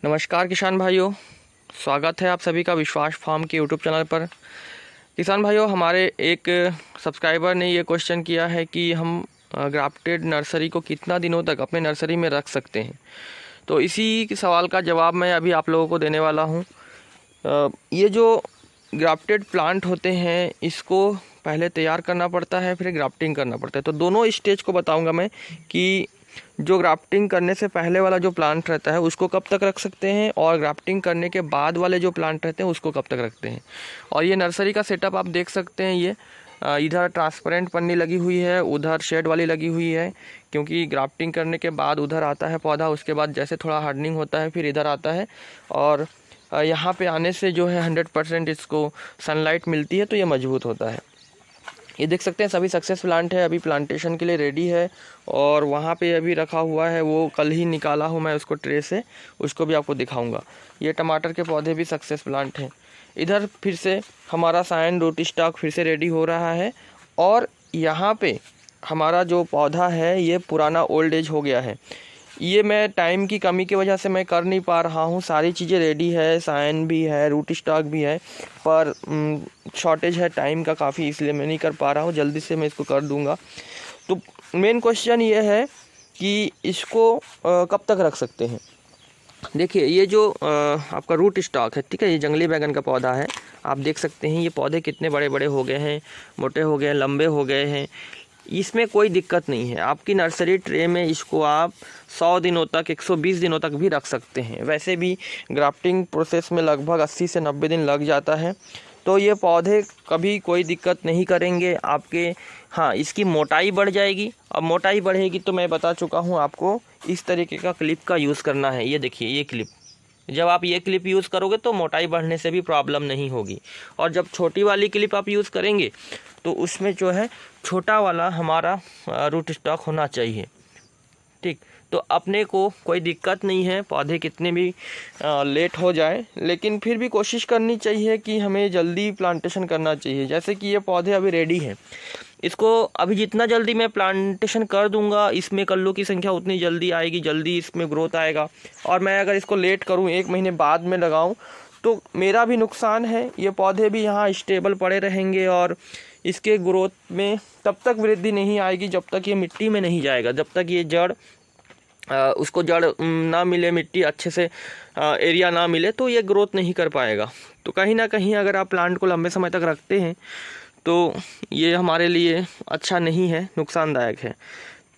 नमस्कार किसान भाइयों, स्वागत है आप सभी का विश्वास फार्म के यूट्यूब चैनल पर। किसान भाइयों, हमारे एक सब्सक्राइबर ने ये क्वेश्चन किया है कि हम ग्राफ्टेड नर्सरी को कितना दिनों तक अपने नर्सरी में रख सकते हैं। तो इसी सवाल का जवाब मैं अभी आप लोगों को देने वाला हूँ। ये जो ग्राफ्टेड प्लांट होते हैं इसको पहले तैयार करना पड़ता है, फिर ग्राफ्टिंग करना पड़ता है। तो दोनों स्टेज को बताऊंगा मैं कि जो ग्राफ्टिंग करने से पहले वाला जो प्लांट रहता है उसको कब तक रख सकते हैं और ग्राफ्टिंग करने के बाद वाले जो प्लांट रहते हैं उसको कब तक रखते हैं। और ये नर्सरी का सेटअप आप देख सकते हैं। ये इधर ट्रांसपेरेंट पन्नी लगी हुई है, उधर शेड वाली लगी हुई है, क्योंकि ग्राफ्टिंग करने के बाद उधर आता है पौधा, उसके बाद जैसे थोड़ा हार्डनिंग होता है फिर इधर आता है। और यहाँ पे आने से जो है 100% इसको सनलाइट मिलती है तो ये मजबूत होता है। ये देख सकते हैं सभी सक्सेस प्लांट है, अभी प्लांटेशन के लिए रेडी है। और वहाँ पे अभी रखा हुआ है, वो कल ही निकाला हूँ मैं उसको ट्रे से, उसको भी आपको दिखाऊंगा। ये टमाटर के पौधे भी सक्सेस प्लांट हैं। इधर फिर से हमारा साइन रूट स्टॉक फिर से रेडी हो रहा है। और यहाँ पे हमारा जो पौधा है ये पुराना ओल्ड एज हो गया है। ये मैं टाइम की कमी की वजह से मैं कर नहीं पा रहा हूँ। सारी चीज़ें रेडी है, साइन भी है, रूट स्टॉक भी है, पर शॉर्टेज है टाइम का काफ़ी, इसलिए मैं नहीं कर पा रहा हूँ। जल्दी से मैं इसको कर दूँगा। तो मेन क्वेश्चन ये है कि इसको कब तक रख सकते हैं। देखिए ये जो आपका रूट स्टॉक है, ठीक है, ये जंगली बैगन का पौधा है। आप देख सकते हैं ये पौधे कितने बड़े बड़े हो गए हैं, मोटे हो गए हैं, लंबे हो गए हैं। इसमें कोई दिक्कत नहीं है। आपकी नर्सरी ट्रे में इसको आप 100 दिनों तक, 120 दिनों तक भी रख सकते हैं। वैसे भी ग्राफ्टिंग प्रोसेस में लगभग 80 से 90 दिन लग जाता है। तो ये पौधे कभी कोई दिक्कत नहीं करेंगे आपके। हाँ, इसकी मोटाई बढ़ जाएगी। अब मोटाई बढ़ेगी तो मैं बता चुका हूँ आपको, इस तरीके का क्लिप का यूज़ करना है। ये देखिए ये क्लिप, जब आप ये क्लिप यूज़ करोगे तो मोटाई बढ़ने से भी प्रॉब्लम नहीं होगी। और जब छोटी वाली क्लिप आप यूज़ करेंगे तो उसमें जो है छोटा वाला हमारा रूट स्टॉक होना चाहिए, ठीक। तो अपने को कोई दिक्कत नहीं है, पौधे कितने भी लेट हो जाए, लेकिन फिर भी कोशिश करनी चाहिए कि हमें जल्दी प्लांटेशन करना चाहिए। जैसे कि ये पौधे अभी रेडी हैं, इसको अभी जितना जल्दी मैं प्लांटेशन कर दूंगा, इसमें कल्लों की संख्या उतनी जल्दी आएगी, जल्दी इसमें ग्रोथ आएगा। और मैं अगर इसको लेट करूं, 1 महीने बाद में लगाऊं, तो मेरा भी नुकसान है। ये पौधे भी यहाँ स्टेबल पड़े रहेंगे और इसके ग्रोथ में तब तक वृद्धि नहीं आएगी जब तक ये मिट्टी में नहीं जाएगा, जब तक ये जड़ उसको जड़ ना मिले, मिट्टी अच्छे से एरिया ना मिले, तो ये ग्रोथ नहीं कर पाएगा। तो कहीं ना कहीं अगर आप प्लांट को लंबे समय तक रखते हैं तो ये हमारे लिए अच्छा नहीं है, नुकसानदायक है।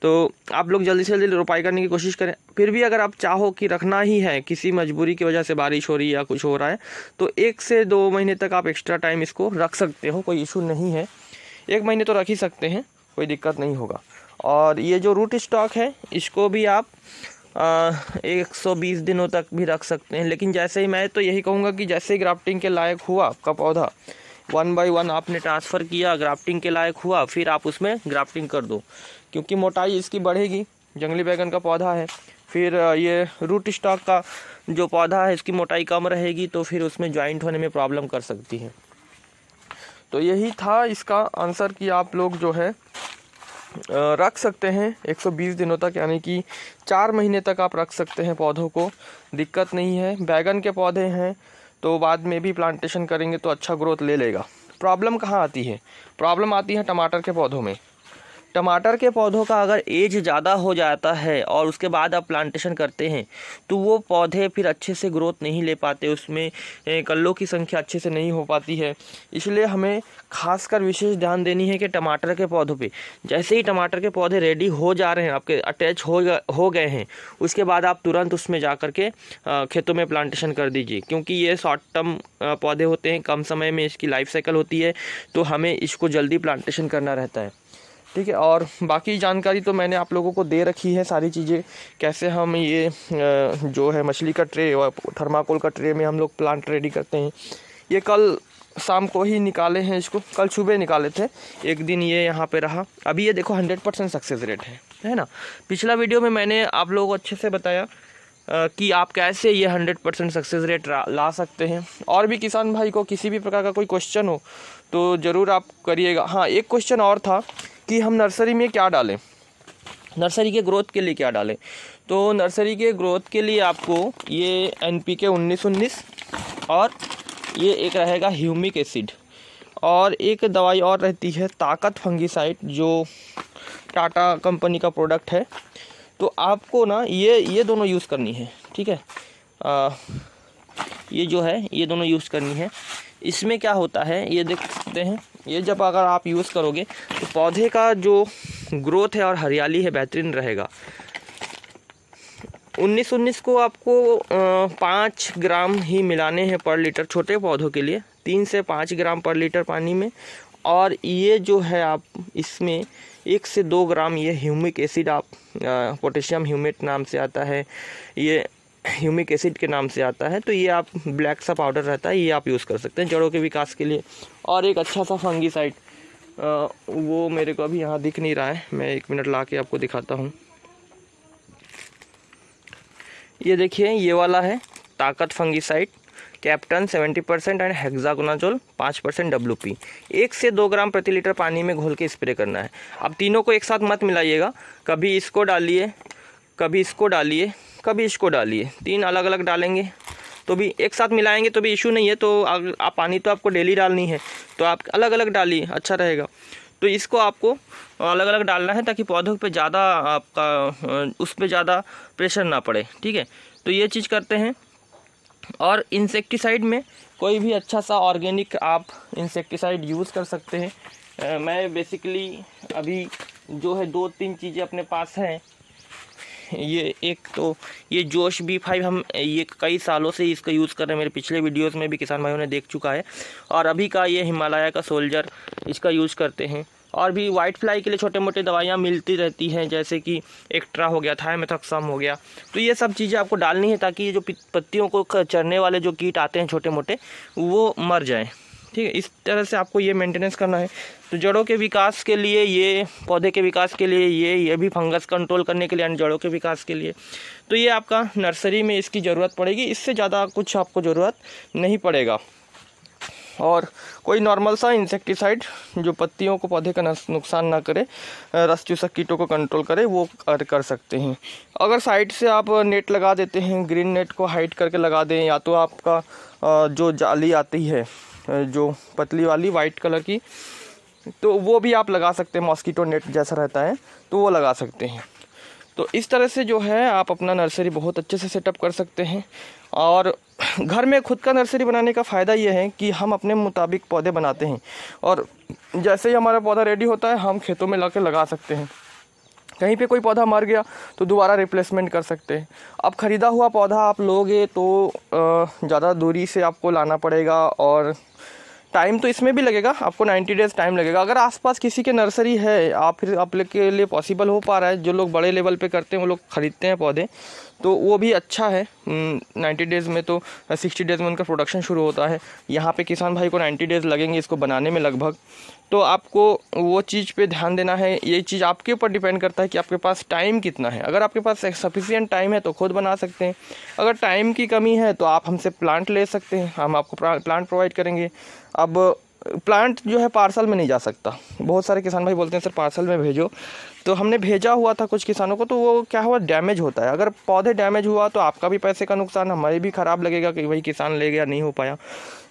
तो आप लोग जल्दी से जल्दी रोपाई करने की कोशिश करें। फिर भी अगर आप चाहो कि रखना ही है, किसी मजबूरी की वजह से बारिश हो रही है या कुछ हो रहा है, तो 1 से 2 महीने तक आप एक्स्ट्रा टाइम इसको रख सकते हो, कोई इशू नहीं है। 1 महीने तो रख ही सकते हैं, कोई दिक्कत नहीं होगा। और ये जो रूट स्टॉक है इसको भी आप 120 दिनों तक भी रख सकते हैं। लेकिन जैसे ही, मैं तो यही कहूँगा कि जैसे ही ग्राफ्टिंग के लायक हुआ आपका पौधा, 1 बाय 1 आपने ट्रांसफ़र किया, ग्राफ्टिंग के लायक हुआ, फिर आप उसमें ग्राफ्टिंग कर दो, क्योंकि मोटाई इसकी बढ़ेगी। जंगली बैगन का पौधा है, फिर ये रूट स्टॉक का जो पौधा है इसकी मोटाई कम रहेगी, तो फिर उसमें ज्वाइंट होने में प्रॉब्लम कर सकती है। तो यही था इसका आंसर कि आप लोग जो है रख सकते हैं 120 दिनों तक, यानी कि 4 महीने तक आप रख सकते हैं पौधों को, दिक्कत नहीं है। बैगन के पौधे हैं तो बाद में भी प्लांटेशन करेंगे तो अच्छा ग्रोथ ले लेगा। प्रॉब्लम कहाँ आती है? प्रॉब्लम आती है टमाटर के पौधों में। टमाटर के पौधों का अगर एज ज़्यादा हो जाता है और उसके बाद आप प्लांटेशन करते हैं तो वो पौधे फिर अच्छे से ग्रोथ नहीं ले पाते, उसमें कल्लों की संख्या अच्छे से नहीं हो पाती है। इसलिए हमें खासकर विशेष ध्यान देनी है कि टमाटर के पौधों पे, जैसे ही टमाटर के पौधे रेडी हो जा रहे हैं, आपके अटैच हो गए हैं, उसके बाद आप तुरंत उसमें जा कर के खेतों में प्लांटेशन कर दीजिए, क्योंकि ये शॉर्ट टर्म पौधे होते हैं, कम समय में इसकी लाइफ साइकिल होती है, तो हमें इसको जल्दी प्लांटेशन करना रहता है, ठीक है। और बाकी जानकारी तो मैंने आप लोगों को दे रखी है, सारी चीज़ें कैसे हम ये जो है मछली का ट्रे और थर्माकोल का ट्रे में हम लोग प्लांट रेडी करते हैं। ये कल शाम को ही निकाले हैं, इसको कल सुबह निकाले थे, 1 दिन ये यहाँ पे रहा। अभी ये देखो 100% सक्सेस रेट है ना। पिछला वीडियो में मैंने आप लोगों को अच्छे से बताया कि आप कैसे ये 100% सक्सेस रेट ला सकते हैं। और भी किसान भाई को किसी भी प्रकार का कोई क्वेश्चन हो तो ज़रूर आप करिएगा। हाँ, एक क्वेश्चन और था कि हम नर्सरी में क्या डालें। नर्सरी के ग्रोथ के लिए क्या डालें? तो नर्सरी के ग्रोथ के लिए आपको ये NPK 19-19 और ये एक रहेगा ह्यूमिक एसिड, और एक दवाई और रहती है ताकत फंगिसाइड, जो टाटा कंपनी का प्रोडक्ट है। तो आपको ना ये दोनों यूज़ करनी है, ठीक है। ये जो है ये दोनों यूज़ करनी है। इसमें क्या होता है ये देख सकते हैं, ये जब अगर आप यूज़ करोगे तो पौधे का जो ग्रोथ है और हरियाली है बेहतरीन रहेगा। 19-19 को आपको 5 ग्राम ही मिलाने हैं पर लीटर छोटे पौधों के लिए, 3 से 5 ग्राम पर लीटर पानी में। और ये जो है आप इसमें 1 से 2 ग्राम ये ह्यूमिक एसिड, आप पोटेशियम ह्यूमेट नाम से आता है, ये ह्यूमिक एसिड के नाम से आता है। तो ये आप ब्लैक सा पाउडर रहता है, ये आप यूज़ कर सकते हैं जड़ों के विकास के लिए। और एक अच्छा सा फंगीसाइड, वो मेरे को अभी यहाँ दिख नहीं रहा है, मैं 1 मिनट ला के आपको दिखाता हूँ। ये देखिए ये वाला है ताकत fungicide, captain 70% and hexaconazole 5% WP। 1 से 2 ग्राम प्रति लीटर पानी में घोल के स्प्रे करना है। अब तीनों को एक साथ मत मिलाइएगा, कभी इसको डालिए, कभी इसको डालिए, कभी इसको डालिए, 3 अलग अलग डालेंगे तो भी एक साथ मिलाएंगे तो भी इशू नहीं है। तो आप पानी तो आपको डेली डालनी है, तो आप अलग अलग डालिए, अच्छा रहेगा। तो इसको आपको अलग अलग डालना है ताकि पौधों पे ज़्यादा आपका उस पर ज़्यादा प्रेशर ना पड़े, ठीक है। तो ये चीज़ करते हैं। और इंसेक्टिसाइड में कोई भी अच्छा सा ऑर्गेनिक आप इंसेक्टिसाइड यूज़ कर सकते हैं। मैं बेसिकली अभी जो है 2-3 चीज़ें अपने पास हैं। ये एक तो ये जोश B5, हम ये कई सालों से इसका यूज़ कर रहे हैं, मेरे पिछले वीडियोस में भी किसान भाइयों ने देख चुका है। और अभी का ये हिमालय का सोल्जर, इसका यूज़ करते हैं। और भी वाइट फ्लाई के लिए छोटे मोटे दवाइयाँ मिलती रहती हैं, जैसे कि एक्ट्रा हो गया, थायमेथॉक्सम हो गया। तो ये सब चीज़ें आपको डालनी है ताकि ये जो पत्तियों को चरने वाले जो कीट आते हैं छोटे मोटे, वो मर जाएं, ठीक है। इस तरह से आपको ये मेंटेनेंस करना है। तो जड़ों के विकास के लिए, ये पौधे के विकास के लिए, ये भी फंगस कंट्रोल करने के लिए, जड़ों के विकास के लिए, तो ये आपका नर्सरी में इसकी ज़रूरत पड़ेगी। इससे ज़्यादा कुछ आपको ज़रूरत नहीं पड़ेगा। और कोई नॉर्मल सा इंसेक्टिसाइड जो पत्तियों को, पौधे का नुकसान ना करे, रस चूसक कीटों को कंट्रोल करे, वो कर सकते हैं। अगर साइड से आप नेट लगा देते हैं, ग्रीन नेट को हाइड करके लगा दें, या तो आपका जो जाली आती है जो पतली वाली वाइट कलर की, तो वो भी आप लगा सकते हैं, मॉस्किटो नेट जैसा रहता है, तो वो लगा सकते हैं। तो इस तरह से जो है आप अपना नर्सरी बहुत अच्छे से सेटअप कर सकते हैं। और घर में खुद का नर्सरी बनाने का फ़ायदा ये है कि हम अपने मुताबिक पौधे बनाते हैं, और जैसे ही हमारा पौधा रेडी होता है हम खेतों में ला के लगा सकते हैं। कहीं पे कोई पौधा मर गया तो दोबारा रिप्लेसमेंट कर सकते हैं। अब ख़रीदा हुआ पौधा आप लोगे तो ज़्यादा दूरी से आपको लाना पड़ेगा, और टाइम तो इसमें भी लगेगा, आपको 90 डेज़ टाइम लगेगा। अगर आसपास किसी के नर्सरी है, आप लोग के लिए पॉसिबल हो पा रहा है, जो लोग बड़े लेवल पे करते हैं वो लोग ख़रीदते हैं पौधे, तो वो भी अच्छा है। 90 डेज़ में तो 60 डेज़ में उनका प्रोडक्शन शुरू होता है। यहाँ पे किसान भाई को 90 डेज़ लगेंगे इसको बनाने में लगभग। तो आपको वो चीज़ पे ध्यान देना है। ये चीज़ आपके ऊपर डिपेंड करता है कि आपके पास टाइम कितना है। अगर आपके पास सफिशिएंट टाइम है तो खुद बना सकते हैं। अगर टाइम की कमी है तो आप हमसे प्लांट ले सकते हैं, हम आपको प्लांट प्रोवाइड करेंगे। अब प्लांट जो है पार्सल में नहीं जा सकता। बहुत सारे किसान भाई बोलते हैं सर पार्सल में भेजो, तो हमने भेजा हुआ था कुछ किसानों को, तो वो क्या हुआ, डैमेज होता है। अगर पौधे डैमेज हुआ तो आपका भी पैसे का नुकसान, हमारे भी ख़राब लगेगा कि भाई किसान ले गया, नहीं हो पाया।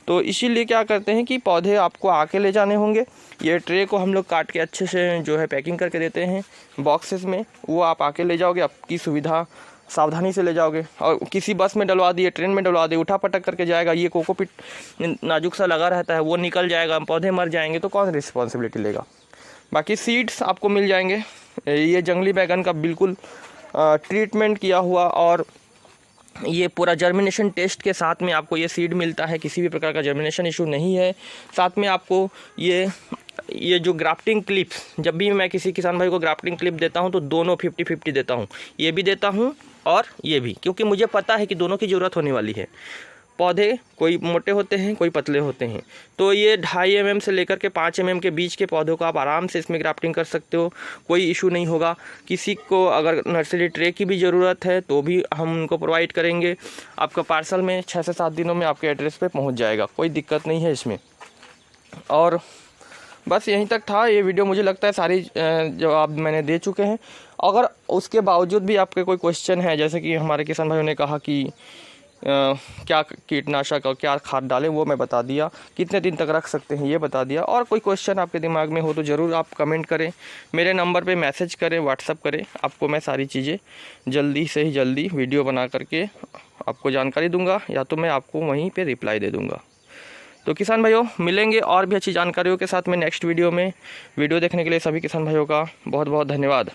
तो इसीलिए क्या करते हैं कि पौधे आपको आके ले जाने होंगे। ये ट्रे को हम लोग काट के अच्छे से जो है पैकिंग करके देते हैं बॉक्सेस में, वो आप आके ले जाओगे, आपकी सुविधा, सावधानी से ले जाओगे। और किसी बस में डलवा दिए, ट्रेन में डलवा दिए, उठा पटक करके जाएगा, ये कोकोपीट नाजुक सा लगा रहता है, वो निकल जाएगा, पौधे मर जाएंगे, तो कौन रिस्पॉन्सिबिलिटी लेगा। बाकी सीड्स आपको मिल जाएंगे। ये जंगली बैगन का बिल्कुल ट्रीटमेंट किया हुआ, और ये पूरा जर्मिनेशन टेस्ट के साथ में आपको ये सीड मिलता है, किसी भी प्रकार का जर्मिनेशन इशू नहीं है। साथ में आपको ये जो ग्राफ्टिंग क्लिप्स, जब भी मैं किसी किसान भाई को ग्राफ्टिंग क्लिप देता हूं तो दोनों 50-50 देता हूं, ये भी देता हूं और ये भी, क्योंकि मुझे पता है कि दोनों की ज़रूरत होने वाली है। पौधे कोई मोटे होते हैं, कोई पतले होते हैं, तो ये 2.5 mm से लेकर के 5 mm के बीच के पौधों को आप आराम से इसमें ग्राफ्टिंग कर सकते हो, कोई इशू नहीं होगा। किसी को अगर नर्सरी ट्रे की भी ज़रूरत है तो भी हम उनको प्रोवाइड करेंगे। आपका पार्सल में 6 से 7 दिनों में आपके एड्रेस पे पहुंच जाएगा, कोई दिक्कत नहीं है इसमें। और बस यहीं तक था ये वीडियो। मुझे लगता है सारी जवाब मैंने दे चुके हैं। अगर उसके बावजूद भी आपके कोई क्वेश्चन है, जैसे कि हमारे किसान भाइयों ने कहा कि क्या कीटनाशक और क्या खाद डालें, वो मैं बता दिया। कितने दिन तक रख सकते हैं ये बता दिया। और कोई क्वेश्चन आपके दिमाग में हो तो ज़रूर आप कमेंट करें, मेरे नंबर पे मैसेज करें, व्हाट्सअप करें। आपको मैं सारी चीज़ें जल्दी से ही जल्दी वीडियो बना करके आपको जानकारी दूंगा, या तो मैं आपको वहीं पे रिप्लाई दे दूंगा। तो किसान भाइयों, मिलेंगे और भी अच्छी जानकारियों के साथ में नेक्स्ट वीडियो में। वीडियो देखने के लिए सभी किसान भाइयों का बहुत बहुत धन्यवाद।